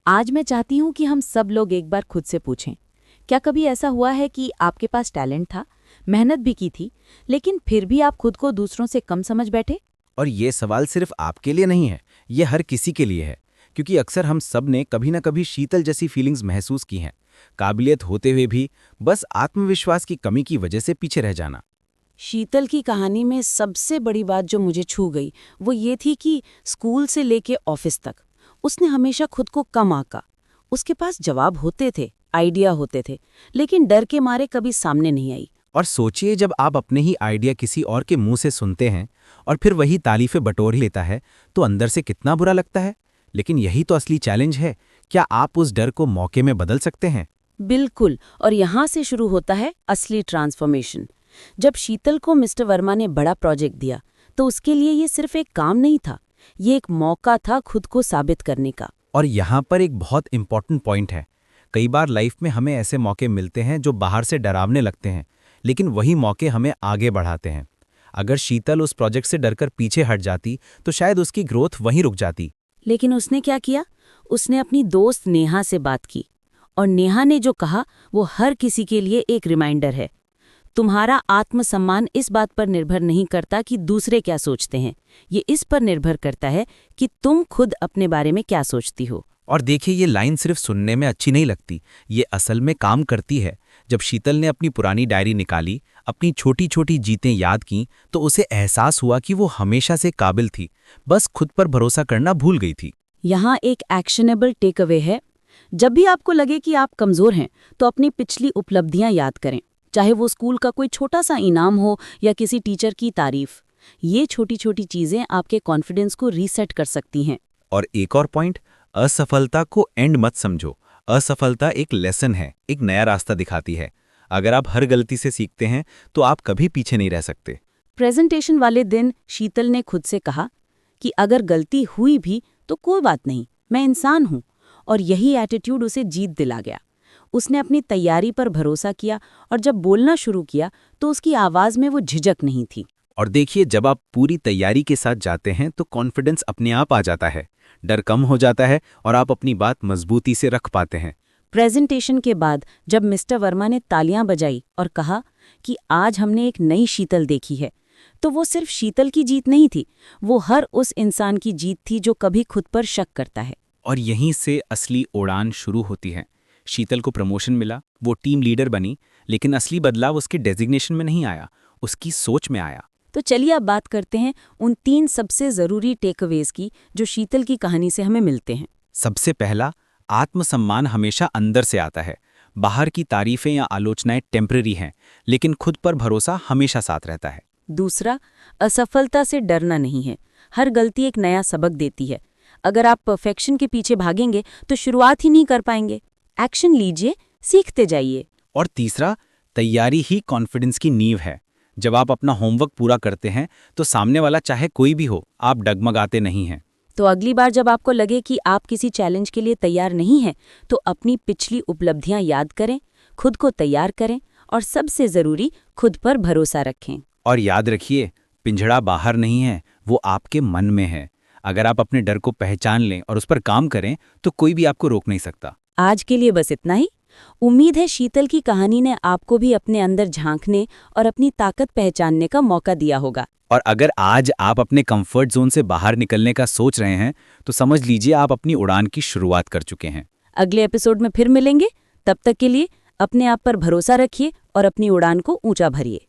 आज मैं चाहती हूँ कि हम सब लोग एक बार खुद से पूछें, क्या कभी ऐसा हुआ है कि आपके पास टैलेंट था, मेहनत भी की थी, लेकिन फिर भी आप खुद को दूसरों से कम समझ बैठे? और ये सवाल सिर्फ आपके लिए नहीं है, ये हर किसी के लिए है। क्योंकि अक्सर हम सब ने कभी ना कभी शीतल जैसी फीलिंग्स महसूस की हैं। काबिलियत होते हुए भी बस आत्मविश्वास की कमी की वजह से पीछे रह जाना। शीतल की कहानी में सबसे बड़ी बात जो मुझे छू गई, वो ये थी कि स्कूल से लेके ऑफिस तक उसने हमेशा खुद को कम आंका। उसके पास जवाब होते थे, आइडिया होते थे, लेकिन डर के मारे कभी सामने नहीं आई। और सोचिए, जब आप अपने ही आइडिया किसी और के मुंह से सुनते हैं और फिर वही तारीफें बटोर ही लेता है, तो अंदर से कितना बुरा लगता है। लेकिन यही तो असली चैलेंज है। क्या आप उस डर को मौके में बदल सकते हैं? बिल्कुल, और यहाँ से शुरू होता है असली ट्रांसफॉर्मेशन। जब शीतल को मिस्टर वर्मा ने बड़ा प्रोजेक्ट दिया, तो उसके लिए ये सिर्फ एक काम नहीं था, ये एक मौका था खुद को साबित करने का। और यहाँ पर एक बहुत इंपॉर्टेंट पॉइंट है। कई बार लाइफ में हमें ऐसे मौके मिलते हैं जो बाहर से डरावने लगते हैं, लेकिन वही मौके हमें आगे बढ़ाते हैं। अगर शीतल उस प्रोजेक्ट से डरकर पीछे हट जाती तो शायद उसकी ग्रोथ वहीं रुक जाती। लेकिन उसने क्या किया? उसने अपनी दोस्त नेहा से बात की, और नेहा ने जो कहा वो हर किसी के लिए एक रिमाइंडर है। तुम्हारा आत्मसम्मान इस बात पर निर्भर नहीं करता कि दूसरे क्या सोचते हैं, ये इस पर निर्भर करता है कि तुम खुद अपने बारे में क्या सोचती हो। और देखिए, ये लाइन सिर्फ सुनने में अच्छी नहीं लगती, ये असल में काम करती है। जब शीतल ने अपनी पुरानी डायरी निकाली, अपनी छोटी छोटी जीतें याद कीं, तो उसे एहसास हुआ कि वो हमेशा से काबिल थी, बस खुद पर भरोसा करना भूल गई थी। यहाँ एक एक्शनेबल टेक अवे है। जब भी आपको लगे कि आप कमज़ोर हैं, तो अपनी पिछली उपलब्धियां याद करें, चाहे वो स्कूल का कोई छोटा सा इनाम हो या किसी टीचर की तारीफ। ये छोटी छोटी चीज़ें आपके कॉन्फिडेंस को रीसेट कर सकती हैं। और एक और पॉइंट, असफलता को एंड मत समझो। असफलता एक लेसन है, एक नया रास्ता दिखाती है। अगर आप हर गलती से सीखते हैं तो आप कभी पीछे नहीं रह सकते। प्रेजेंटेशन वाले दिन शीतल ने खुद से कहा कि अगर गलती हुई भी तो कोई बात नहीं, मैं इंसान हूँ। और यही एटीट्यूड उसे जीत दिला गया। उसने अपनी तैयारी पर भरोसा किया, और जब बोलना शुरू किया तो उसकी आवाज़ में वो झिझक नहीं थी। और देखिए, जब आप पूरी तैयारी के साथ जाते हैं तो कॉन्फिडेंस अपने आप आ जाता है, डर कम हो जाता है और आप अपनी बात मजबूती से रख पाते हैं। प्रेजेंटेशन के बाद जब मिस्टर वर्मा ने तालियां बजाई और कहा कि आज हमने एक नई शीतल देखी है, तो वो सिर्फ शीतल की जीत नहीं थी, वो हर उस इंसान की जीत थी जो कभी खुद पर शक करता है। और यहीं से असली उड़ान शुरू होती है। शीतल को प्रमोशन मिला, वो टीम लीडर बनी, लेकिन असली बदलाव उसके डेजिग्नेशन में नहीं आया, उसकी सोच में आया। तो चलिए अब बात करते हैं उन 3 सबसे ज़रूरी टेकअवेज की जो शीतल की कहानी से हमें मिलते हैं। सबसे पहला, आत्मसम्मान हमेशा अंदर से आता है। बाहर की तारीफें या आलोचनाएं टेम्पररी हैं, लेकिन खुद पर भरोसा हमेशा साथ रहता है। दूसरा, असफलता से डरना नहीं है, हर गलती एक नया सबक देती है। अगर आप परफेक्शन के पीछे भागेंगे तो शुरुआत ही नहीं कर पाएंगे। एक्शन लीजिए, सीखते जाइए। और तीसरा, तैयारी ही कॉन्फिडेंस की नींव है। जब आप अपना होमवर्क पूरा करते हैं तो सामने वाला चाहे कोई भी हो, आप डगमगाते नहीं हैं। तो अगली बार जब आपको लगे कि आप किसी चैलेंज के लिए तैयार नहीं हैं, तो अपनी पिछली उपलब्धियां याद करें, खुद को तैयार करें, और सबसे ज़रूरी, खुद पर भरोसा रखें। और याद रखिए, पिंजड़ा बाहर नहीं है, वो आपके मन में है। अगर आप अपने डर को पहचान लें और उस पर काम करें तो कोई भी आपको रोक नहीं सकता। आज के लिए बस इतना ही। उम्मीद है शीतल की कहानी ने आपको भी अपने अंदर झांकने और अपनी ताकत पहचानने का मौका दिया होगा। और अगर आज आप अपने कंफर्ट जोन से बाहर निकलने का सोच रहे हैं तो समझ लीजिए आप अपनी उड़ान की शुरुआत कर चुके हैं। अगले एपिसोड में फिर मिलेंगे। तब तक के लिए अपने आप पर भरोसा रखिए और अपनी उड़ान को ऊंचा भरिए।